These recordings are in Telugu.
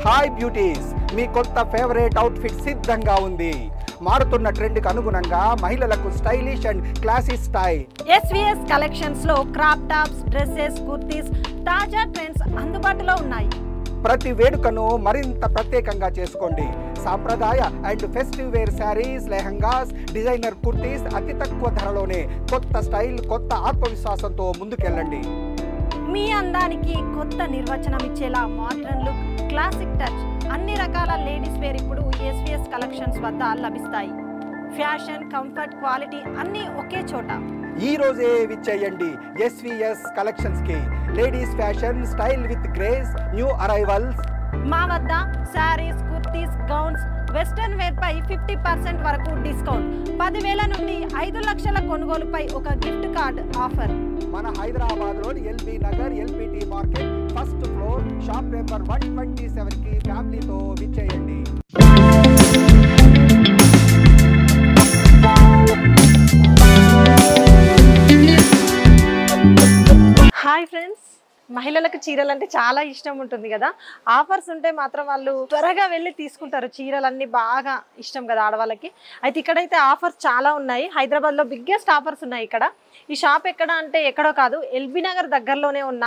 హాయ్ బ్యూటీస్, మీ కొత్త ఫేవరెట్ అవుట్ఫిట్ సిద్ధంగా ఉంది. మారుతున్న ట్రెండ్కి అనుగుణంగా మహిళలకు stylish and classy style. SVS collections లో క్రాప్ టాప్స్, డ్రెస్సెస్, కుర్తీస్ తాజా ట్రెండ్స్ అందుబాటులో ఉన్నాయి. ప్రతి వేడుకను మరింత ప్రత్యేకంగా చేసుకోండి. సాంప్రదాయ and festive wear saris, lehengas, designer kurtis అతి తక్కువ ధరలోనే. కొత్త స్టైల్, కొత్త ఆత్మవిశ్వాసంతో ముందుకెళ్ళండి. మీ అందానికి కొత్త నిర్వచనం ఇచ్చేలా మోడ్రన్ లుక్, క్లాసిక్ టచ్, అన్ని రకాల లేడీస్ వేర్ ఇప్పుడు SVS కలెక్షన్స్ వద్ద లభిస్తాయి. ఫ్యాషన్, కంఫర్ట్, క్వాలిటీ అన్నీ ఒకే చోట. ఈ రోజే విచ్చేయండి SVS కలెక్షన్స్ కి. Ladies fashion, style with grace, new arrivals. మా వద్ద saris, kurtis, gowns, western wear పై 50% వరకు డిస్కౌంట్. 10,000 నుండి 5 లక్షల కొనుగోలుపై ఒక గిఫ్ట్ కార్డ్ ఆఫర్. మన Hyderabad road LB Nagar LPT market first floor shop number 127 కి ఫ్యామిలీతో విచ్చేయండి. హాయ్ ఫ్రెండ్స్, మహిళలకు చీరలు అంటే చాలా ఇష్టం ఉంటుంది కదా. ఆఫర్స్ ఉంటే మాత్రం వాళ్ళు త్వరగా వెళ్ళి తీసుకుంటారు. చీరలన్నీ బాగా ఇష్టం కదా ఆడవాళ్ళకి. అయితే ఇక్కడైతే ఆఫర్స్ చాలా ఉన్నాయి. హైదరాబాద్లో బిగ్గెస్ట్ ఆఫర్స్ ఉన్నాయి ఇక్కడ. ఈ షాప్ ఎక్కడ అంటే ఎక్కడో కాదు, LB నగర్ దగ్గరలోనే ఉన్న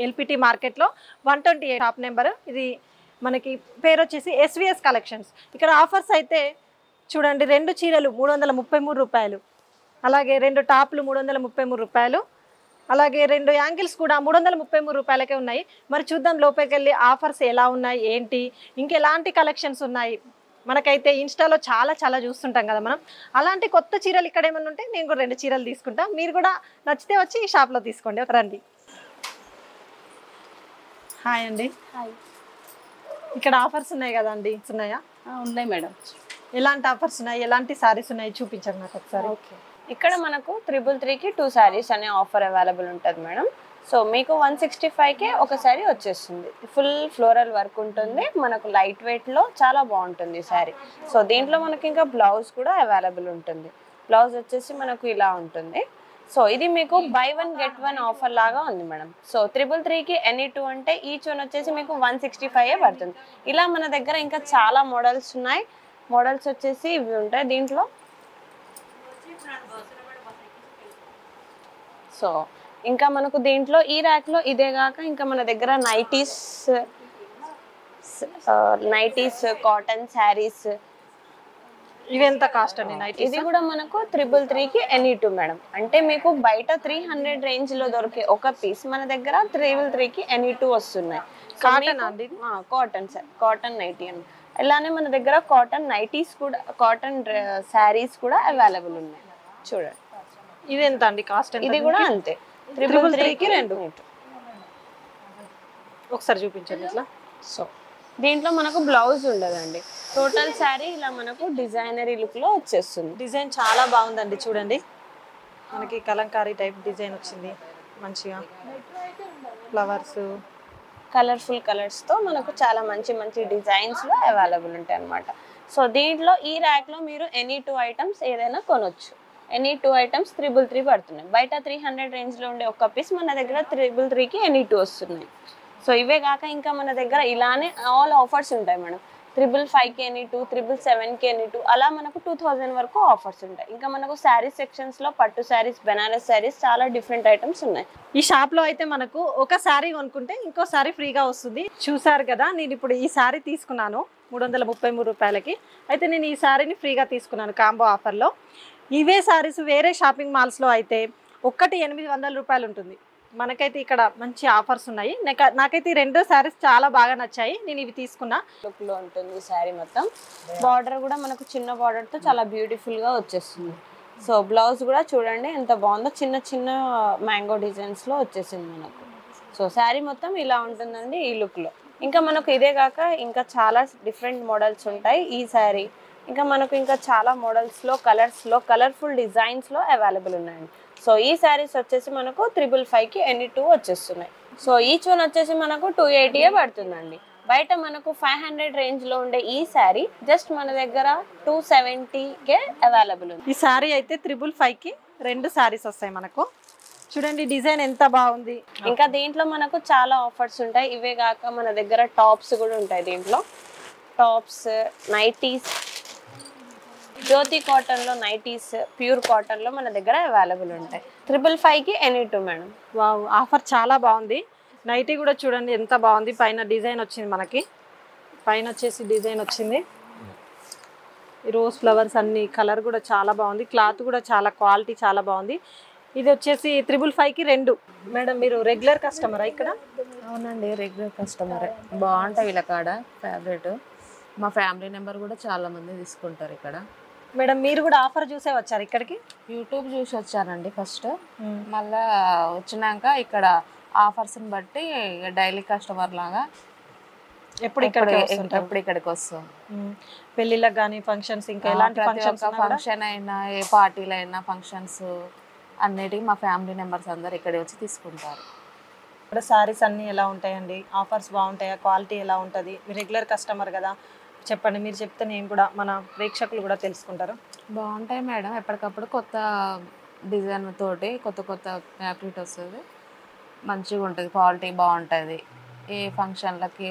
LPT మార్కెట్లో 128 షాప్ నెంబర్. ఇది మనకి పేరు వచ్చేసి SVS కలెక్షన్స్. ఇక్కడ ఆఫర్స్ అయితే చూడండి, 2 చీరలు 333 రూపాయలు, అలాగే 2 టాప్లు 333 రూపాయలు, అలాగే 2 యాంగిల్స్ కూడా 333 రూపాయలకే ఉన్నాయి. మరి చూద్దాం లోపలికి వెళ్ళి ఆఫర్స్ ఎలా ఉన్నాయి, ఏంటి, ఇంకెలాంటి కలెక్షన్స్ ఉన్నాయి. మనకైతే ఇన్స్టాలో చాలా చూస్తుంటాం కదా మనం. అలాంటి కొత్త చీరలు ఇక్కడ ఏమైనా ఉంటే నేను కూడా 2 చీరలు తీసుకుంటా. మీరు కూడా నచ్చితే వచ్చి ఈ షాప్లో తీసుకోండి. రండి. హాయ్ అండి. హాయ్. ఇక్కడ ఆఫర్స్ ఉన్నాయి కదా అండి, ఉన్నాయా? ఉన్నాయి మేడం. ఎలాంటి ఆఫర్స్ ఉన్నాయి, ఎలాంటి సారీస్ ఉన్నాయి చూపించండి నాకు ఒకసారి. ఓకే, ఇక్కడ మనకు 333కి 2 శారీస్ అనే ఆఫర్ అవైలబుల్ ఉంటుంది మేడం. సో మీకు 165కే ఒక శారీ వచ్చేస్తుంది. ఫుల్ ఫ్లోరల్ వర్క్ ఉంటుంది, మనకు లైట్ వెయిట్లో చాలా బాగుంటుంది శారీ. సో దీంట్లో మనకి ఇంకా బ్లౌజ్ కూడా అవైలబుల్ ఉంటుంది. బ్లౌజ్ వచ్చేసి మనకు ఇలా ఉంటుంది. సో ఇది మీకు బై 1 గెట్ 1 ఆఫర్ లాగా ఉంది మేడం. సో 333కి ఎనీ 2 అంటే ఈచ్ వన్ వచ్చేసి మీకు 165 పడుతుంది. ఇలా మన దగ్గర ఇంకా చాలా మోడల్స్ ఉన్నాయి. మోడల్స్ వచ్చేసి ఇవి ఉంటాయి దీంట్లో. సో ఇంకా మనకు దీంట్లో ఈ ర్యాక్లో ఇదే కాక ఇంకా మన దగ్గర నైటీస్, కాటన్ శారీస్. ఇవి ఎంత కాస్ట్ అండి నైట్? ఇది కూడా మనకు 333కి ఎనీ 2 మేడం. అంటే మీకు బయట 300 రేంజ్లో దొరికే ఒక పీస్ మన దగ్గర 333కి ఎనీ 2 వస్తున్నాయి. కాటన్ అండి? కాటన్ నైటీ అని. ఇలానే మన దగ్గర కాటన్ నైటీస్ కూడా, కాటన్ శారీస్ కూడా అవైలబుల్ ఉన్నాయి. చూడండి ఇది ఎంత అండి కాస్ట్? ఇది కూడా అంతే, 333కి 2. ఒకసారి చూపించండి ఇట్లా. సో దీంట్లో మనకు బ్లౌజ్ ఉండదండి. టోటల్ శారీ ఇలా మనకు డిజైనరీ లుక్లో వచ్చేస్తుంది. డిజైన్ చాలా బాగుందండి. చూడండి, మనకి కలంకారీ టైప్ డిజైన్ వచ్చింది మంచిగా. ఫ్లవర్స్, కలర్ఫుల్ కలర్స్తో మనకు చాలా మంచి డిజైన్స్లో అవైలబుల్ ఉంటాయి అన్నమాట. సో దీంట్లో ఈ ర్యాక్లో మీరు ఎనీ 2 ఐటమ్స్ ఏదైనా కొనొచ్చు. ఎనీ 2 ఐటమ్స్ 333 పడుతున్నాయి. బయట 300 రేంజ్లో ఉండే ఒక పీస్ మన దగ్గర 333కి ఎనీ 2 వస్తున్నాయి. సో ఇవే కాక ఇంకా మన దగ్గర ఇలానే ఆల్ ఆఫర్స్ ఉంటాయి మేడం. 555కి ఎనీ 2, 777కి ఎనీ 2, అలా మనకు 2000 వరకు ఆఫర్స్ ఉంటాయి. ఇంకా మనకు శారీ సెక్షన్స్లో పట్టు శారీస్, బెనారస్ శారీస్, చాలా డిఫరెంట్ ఐటమ్స్ ఉన్నాయి. ఈ షాప్లో అయితే మనకు ఒక శారీ కొనుక్కుంటే ఇంకో శారీ ఫ్రీగా వస్తుంది. చూసారు కదా, నేను ఇప్పుడు ఈ శారీ తీసుకున్నాను 333 రూపాయలకి. అయితే నేను ఈ శారీని ఫ్రీగా తీసుకున్నాను కాంబో ఆఫర్లో. ఇవే శారీస్ వేరే షాపింగ్ మాల్స్లో అయితే ఒక్కటి 800 రూపాయలు ఉంటుంది. మనకైతే ఇక్కడ మంచి ఆఫర్స్ ఉన్నాయి. నాకైతే ఈ 2 శారీస్ చాలా బాగా నచ్చాయి. నేను ఇవి తీసుకున్నా. లుక్లో ఉంటుంది శారీ మొత్తం. బార్డర్ కూడా మనకు చిన్న బార్డర్తో చాలా బ్యూటిఫుల్గా వచ్చేస్తుంది. సో బ్లౌజ్ కూడా చూడండి ఎంత బాగుందో, చిన్న మ్యాంగో డిజైన్స్లో వచ్చేసింది మనకు. సో శారీ మొత్తం ఇలా ఉంటుందండి ఈ లుక్లో. ఇంకా మనకు ఇదే కాక ఇంకా చాలా డిఫరెంట్ మోడల్స్ ఉంటాయి ఈ శారీ. ఇంకా మనకు ఇంకా చాలా మోడల్స్లో, కలర్స్లో, కలర్ఫుల్ డిజైన్స్లో అవైలబుల్ ఉన్నాయండి. సో ఈ శారీస్ వచ్చేసి మనకు 555కి ఎనీ 2 వచ్చేస్తున్నాయి. సో ఈచ్ వన్ వచ్చేసి మనకు 280 పడుతుందండి. బయట మనకు 500 రేంజ్లో ఉండే ఈ శారీ జస్ట్ మన దగ్గర 270కే అవైలబుల్ ఉంది. ఈ శారీ అయితే 555కి 2 శారీస్ వస్తాయి మనకు. చూడండి డిజైన్ ఎంత బాగుంది. ఇంకా దీంట్లో మనకు చాలా ఆఫర్స్ ఉంటాయి. ఇవే కాక మన దగ్గర టాప్స్ కూడా ఉంటాయి. దీంట్లో టాప్స్, నైటీస్, జ్యోతి కాటన్ లో నైటీస్, ప్యూర్ కాటన్ లో మన దగ్గర అవైలబుల్ ఉంటాయి. 555కి any two madam. Wow, offer చాలా బాగుంది. నైటీ కూడా చూడండి ఎంత బాగుంది. పైన డిజైన్ వచ్చింది, మనకి పైన వచ్చేసి డిజైన్ వచ్చింది. ఈ రోజ్ ఫ్లవర్స్ అన్ని కలర్ కూడా చాలా బాగుంది. క్లాత్ కూడా చాలా క్వాలిటీ చాలా బాగుంది. ఇది వచ్చేసి 555కి 2. మేడం మీరు రెగ్యులర్ కస్టమరా ఇక్కడ? అవునండి, రెగ్యులర్ కస్టమరే. బాగుంటాయి వీళ్ళ కాడ ఫేవరెట్. మా ఫ్యామిలీ మెంబర్ కూడా చాలా మంది తీసుకుంటారు ఇక్కడ. మేడం మీరు కూడా ఆఫర్ చూసే వచ్చారు ఇక్కడికి? యూట్యూబ్ చూసి వచ్చానండి ఫస్ట్. మళ్ళా వచ్చినాక ఇక్కడ ఆఫర్స్ని బట్టి డైలీ కస్టమర్ లాగా ఎప్పుడు ఇక్కడికి వస్తాం. పెళ్ళిళ్ళకి కానీ ఫంక్షన్స్, ఇంకా ఎలాంటి ఫంక్షన్ అయినా, ఏ పార్టీలు అయినా, ఫంక్షన్స్ అన్నిటికీ మా ఫ్యామిలీ మెంబర్స్ అందరు ఇక్కడే వచ్చి తీసుకుంటారు. ఇక్కడ సారీస్ అన్నీ ఎలా ఉంటాయండి? ఆఫర్స్ బాగుంటాయా? క్వాలిటీ ఎలా ఉంటుంది? మీరు రెగ్యులర్ కస్టమర్ కదా, చెప్పండి. మీరు చెప్తే నేను కూడా, మన ప్రేక్షకులు కూడా తెలుసుకుంటారు. బాగుంటాయి మేడం. ఎప్పటికప్పుడు కొత్త డిజైన్ తోటి కొత్త కొత్త ఫ్యాబ్రిక్ వస్తుంది. మంచిగా ఉంటుంది, క్వాలిటీ బాగుంటుంది. ఏ ఫంక్షన్లకి,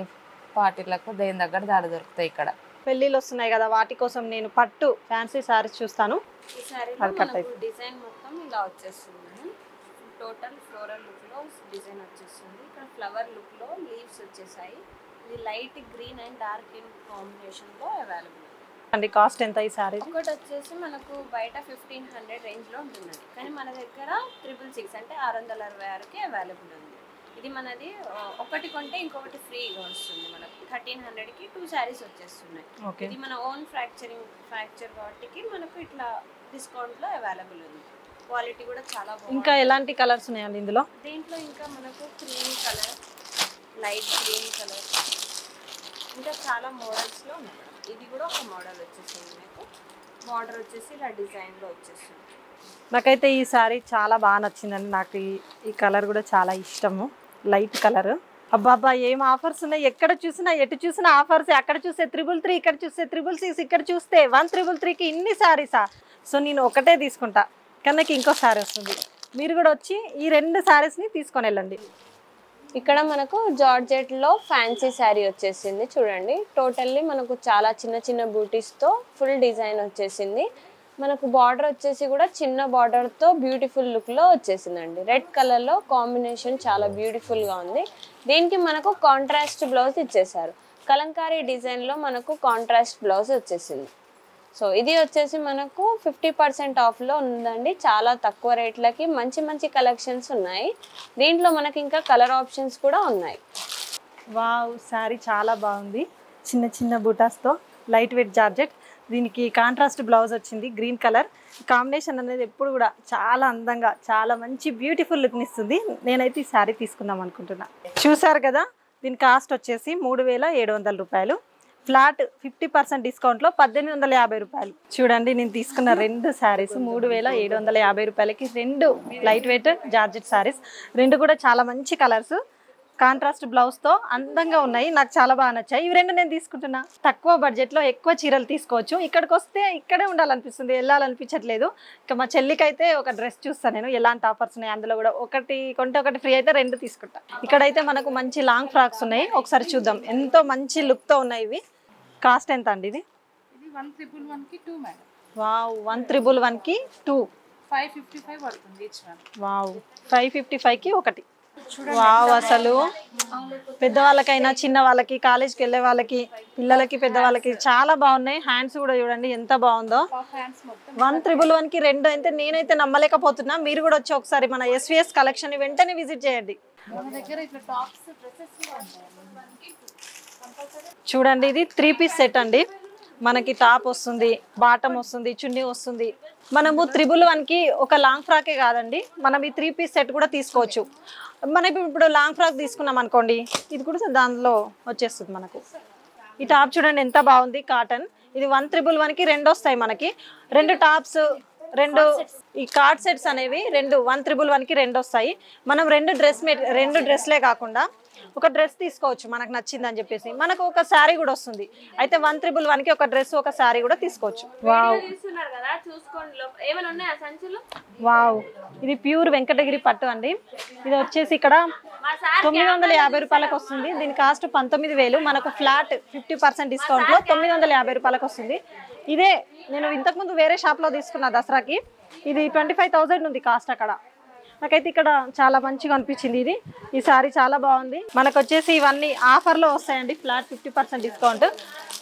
పార్టీలకు దేని దగ్గర దాడి దొరుకుతాయి ఇక్కడ. పెళ్ళిళ్ళు వస్తున్నాయి కదా, వాటి కోసం నేను పట్టు ఫ్యాన్సీ సారీస్ చూస్తాను. ఈ సారీలో డిజైన్ మొత్తం ఇలా వచ్చేస్తుంది. టోటల్ ఫ్లోరల్ లుక్ లో డిజైన్ వచ్చేస్తుంది. ఇక్కడ ఫ్లవర్ లుక్ లో లీవ్స్ వచ్చేసాయి. ఇది light green and dark green combination లో అవైలబుల్ అండి. కాస్ట్ ఎంత ఈ సారీ? ఒకటి వచ్చేసి మనకు బయట 1500 రేంజ్ లో ఉంటుంది, కానీ మన దగ్గర 666 అంటే 666కి అవైలబుల్ ఉంది. ఇది మనది ఒకటి కొంటే ఇంకొకటి ఫ్రీగా వస్తుంది. మనకు 1300కి 2 సారీస్ వచ్చేస్తున్నాయి. ఇది మన ఓన్ ఫ్రాక్చర్ కాబట్టి మనకు ఇట్లా డిస్కౌంట్ లో అవైలబుల్ ఉంది. క్వాలిటీ కూడా చాలా బాగుంది. ఇంకా ఎలాంటి కలర్స్ ఉన్నాయండి ఇందులో? దీంట్లో ఇంకా మనకు cream colour, light green colour, ఇంకా చాలా మోడల్స్ లో ఉన్నాయి. ఇది కూడా ఒక మోడల్ వచ్చేసింది. మీకు బార్డర్ వచ్చేసి ఇలా డిజైన్ లో వచ్చేస్తుంది. నాకైతే ఈ సారీ చాలా బాగా నచ్చిందండి. నాకు ఈ కలర్ కూడా చాలా ఇష్టము, లైట్ కలర్. అబ్బాబ్బా ఏం ఆఫర్స్ ఉన్నాయి! ఎక్కడ చూసినా, ఎటు చూసినా ఆఫర్స్. అక్కడ చూస్తే 333, ఇక్కడ చూస్తే 666, ఇక్కడ చూస్తే 1333కి ఇన్ని సారీసా? సో నేను ఒకటే తీసుకుంటా, కానీ నాకు ఇంకో సారీ వస్తుంది. మీరు కూడా వచ్చి ఈ 2 సారీస్ని తీసుకొని వెళ్ళండి. ఇక్కడ మనకు జార్జెట్ లో ఫ్యాన్సీ శారీ వచ్చేసింది. చూడండి, టోటల్లీ మనకు చాలా చిన్న చిన్న బూటీస్ తో ఫుల్ డిజైన్ వచ్చేసింది. మనకు బార్డర్ వచ్చేసి కూడా చిన్న బార్డర్ తో బ్యూటిఫుల్ లుక్ లో వచ్చేసిందండి. రెడ్ కలర్ లో కాంబినేషన్ చాలా బ్యూటిఫుల్ గా ఉంది. దీనికి మనకు కాంట్రాస్ట్ బ్లౌజ్ ఇచ్చేసారు. కలంకారీ డిజైన్ లో మనకు కాంట్రాస్ట్ బ్లౌజ్ వచ్చేసింది. సో ఇది వచ్చేసి మనకు 50% ఆఫ్ లో ఉందండి. చాలా తక్కువ రేట్లకి మంచి మంచి కలెక్షన్స్ ఉన్నాయి. దీంట్లో మనకి ఇంకా కలర్ ఆప్షన్స్ కూడా ఉన్నాయి. వావ్, సారీ చాలా బాగుంది. చిన్న చిన్న బూటాస్తో లైట్ వెయిట్ జార్జెట్. దీనికి కాంట్రాస్ట్ బ్లౌజ్ వచ్చింది, గ్రీన్ కలర్. కాంబినేషన్ అనేది ఎప్పుడు కూడా చాలా అందంగా, చాలా మంచి బ్యూటిఫుల్ లుక్ని ఇస్తుంది. నేనైతే ఈ సారీ తీసుకుందాం అనుకుంటున్నా. చూసారు కదా, దీని కాస్ట్ వచ్చేసి 3700 రూపాయలు. ఫ్లాట్ 50% డిస్కౌంట్లో 1850 రూపాయలు. చూడండి, నేను తీసుకున్న 2 శారీస్ 3750 రూపాయలకి 2 లైట్ వెయిట్ జార్జెట్ శారీస్. 2 కూడా చాలా మంచి కలర్స్, కాంట్రాస్ట్ బ్లౌజ్తో అందంగా ఉన్నాయి. నాకు చాలా బాగా నచ్చాయి. ఇవి 2 నేను తీసుకుంటున్నా. తక్కువ బడ్జెట్లో ఎక్కువ చీరలు తీసుకోవచ్చు. ఇక్కడికి వస్తే ఇక్కడే ఉండాలనిపిస్తుంది, వెళ్ళాలనిపించట్లేదు. ఇక మా చెల్లికి అయితే ఒక డ్రెస్ చూస్తాను నేను, ఎలాంటి ఆఫర్స్ ఉన్నాయి అందులో కూడా. ఒకటి కొంటే ఒకటి ఫ్రీ అయితే 2 తీసుకుంటా. ఇక్కడైతే మనకు మంచి లాంగ్ ఫ్రాక్స్ ఉన్నాయి, ఒకసారి చూద్దాం. ఎంతో మంచి లుక్తో ఉన్నాయి ఇవి. కాస్ట్ ఎంత అండి ఇది? 1311కి 2 మేడం. వావ్, 1311కి 2. 555 పడుతుంది ఈచ్ వన్. వావ్, 555కి ఒకటి. వావ్, అసలు పెద్దవాళ్ళకైనా చిన్న వాళ్ళకి, కాలేజ్కి వెళ్ళే వాళ్ళకి, పిల్లలకి, పెద్దవాళ్ళకి చాలా బాగున్నాయి. హ్యాండ్స్ కూడా చూడండి ఎంత బాగుందో. 1311కి 2 అంటే నేనైతే నమ్మలేకపోతున్నా. మీరు కూడా వచ్చి ఒకసారి మన SVS కలెక్షన్ వెంటనే విజిట్ చేయండి. మన దగ్గర ఇట్లా టాప్స్, డ్రెస్సెస్ ఉంటాయి. చూడండి, ఇది 3 పీస్ సెట్ అండి. మనకి టాప్ వస్తుంది, బాటమ్ వస్తుంది, చున్నీ వస్తుంది. మనము 111కి ఒక లాంగ్ ఫ్రాకే కాదండి, మనం ఈ 3 పీస్ సెట్ కూడా తీసుకోవచ్చు. మనం ఇప్పుడు లాంగ్ ఫ్రాక్ తీసుకున్నాం అనుకోండి, ఇది కూడా దానిలో వచ్చేస్తుంది మనకు. ఈ టాప్ చూడండి ఎంత బాగుంది, కాటన్. ఇది 1311కి 2 వస్తాయి మనకి. 2 టాప్స్, 2 ఈ కార్డ్ సెట్స్ అనేవి 2 1311కి 2 వస్తాయి. మనం 2 డ్రెస్లే కాకుండా ఒక డ్రెస్ తీసుకోవచ్చు మనకు నచ్చిందని చెప్పేసి. మనకు ఒక శారీ కూడా వస్తుంది. అయితే 1,111కి ఒక డ్రెస్ ఒక శారీ కూడా తీసుకోవచ్చు. వావ్ వావ్, ఇది ప్యూర్ వెంకటగిరి పట్టు అండి. ఇది వచ్చేసి ఇక్కడ 950 రూపాయలకు వస్తుంది. దీని కాస్ట్ 19,000. మనకు ఫ్లాట్ 50% డిస్కౌంట్ లో 950 రూపాయలకు వస్తుంది. ఇదే నేను ఇంతకుముందు వేరే షాప్ లో తీసుకున్నా దసరాకి. ఇది 25,000 ఉంది కాస్ట్ అక్కడ. నాకైతే ఇక్కడ చాలా మంచిగా అనిపించింది. ఈ సారీ చాలా బాగుంది. మనకు వచ్చేసి ఇవన్నీ ఆఫర్లో వస్తాయండి. Flat 50% discount.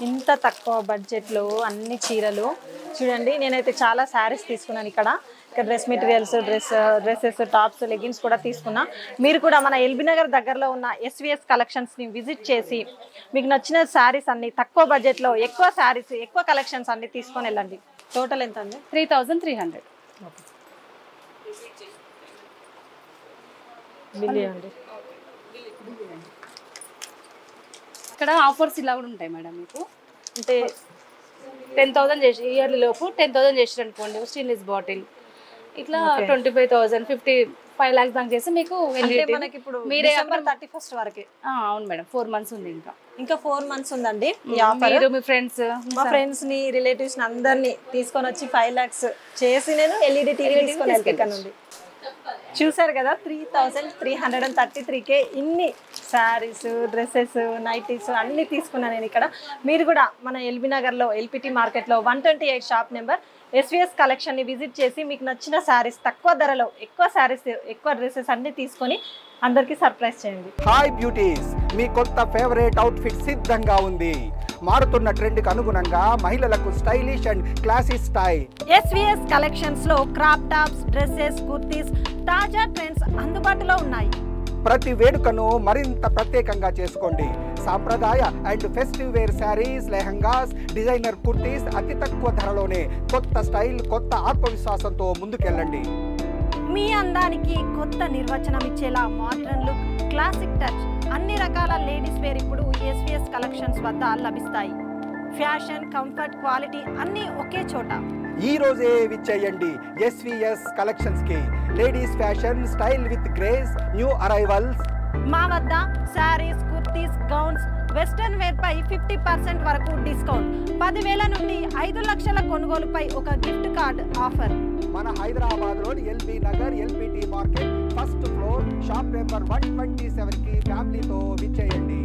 ఇంత తక్కువ బడ్జెట్లో అన్ని చీరలు చూడండి. నేనైతే చాలా శారీస్ తీసుకున్నాను ఇక్కడ dress materials, dresses, tops, leggings కూడా తీసుకున్నా. మీరు కూడా మన ఎల్బీ నగర్ దగ్గరలో ఉన్న ఎస్విఎస్ కలెక్షన్స్ని విజిట్ చేసి మీకు నచ్చిన శారీస్ అన్ని తక్కువ బడ్జెట్లో ఎక్కువ శారీస్, ఎక్కువ కలెక్షన్స్ అన్ని తీసుకొని వెళ్ళండి. టోటల్ ఎంత అండి? 3,300. బిల్లి. ఇక్కడ ఆఫర్స్ ఇలా కూడా ఉంటాయి మేడం. మీకు అంటే 10,000 చేసి ఇయర్లీ లోపు 10,000 చేసి అనుకోండి స్టెయిన్లెస్ బాటిల్ ఇట్లా 25,000, 5 lakhs దాకా చేసి మీకు మనకి ఇప్పుడు డిసెంబర్ 31st వరకే. అవును మేడం, 4 months ఉంది. ఇంకా 4 months ఉందండి ఈ ఆఫర్. మీరు మీ ఫ్రెండ్స్, మా ఫ్రెండ్స్ ని, రిలేటివ్స్ ని అందరినీ తీసుకొని వచ్చి 5 lakhs చేసి నేను ఎల్ఈడి టీవీ తీసుకొని ఇక్కడ నుండి. చూసారు కదా 3,333కే ఇన్ని శారీస్, డ్రెస్సెస్, నైటీస్ అన్ని తీసుకున్నాను నేను ఇక్కడ. మీరు కూడా మన ఎల్బీ నగర్లో ఎల్పిటి మార్కెట్లో 128 షాప్ నెంబర్ ఎస్విఎస్ కలెక్షన్ని విజిట్ చేసి మీకు నచ్చిన శారీస్ తక్కువ ధరలో ఎక్కువ శారీస్, ఎక్కువ డ్రెస్సెస్ అన్ని తీసుకొని అందరికీ సర్ప్రైజ్ చేయండి. హాయ్ బ్యూటీస్, మీ కొత్త ఫేవరెట్ అవుట్ఫిట్ సిద్ధంగా ఉంది. మారుతున్న ట్రెండ్కి అనుగుణంగా మహిళలకు stylish and classy style. SVS collections లో క్రాప్ టాప్స్, డ్రెస్సెస్, కుర్తీస్ తాజా ట్రెండ్స్ అందుబాటులో ఉన్నాయి. ప్రతి వేడుకను మరింత ప్రత్యేకంగా చేసుకోండి. సాంప్రదాయ and festive wear saris, lehengas, designer kurtis అతి తక్కువ ధరలోనే కొత్త స్టైల్, కొత్త ఆత్మవిశ్వాసంతో ముందుకెళ్ళండి. మీ అందానికి కొత్త నిర్వచనం ఇచ్చేలా మోడర్న్ లుక్, క్లాసిక్ టచ్, అన్ని రకాల లేడీస్ వేర్ ఇప్పుడు ఎస్విఎస్ కలెక్షన్స్ వద్ద లభిస్తాయి. ఫ్యాషన్, కంఫర్ట్, క్వాలిటీ అన్నీ ఒకే చోట. ఈ రోజే విచ్చేయండి ఎస్విఎస్ కలెక్షన్స్ కి. Ladies fashion style with grace, new arrivals. మా వద్ద saris, kurtis, gowns, western wear పై 50% వరకు డిస్కౌంట్. 10,000 నుండి 5 లక్షల కొనుగోలుపై ఒక గిఫ్ట్ కార్డ్ ఆఫర్. మన హైదరాబాద్లోని LB Nagar LPT market 1st floor shop number 127కి ఫ్యామిలీతో విచ్చేయండి.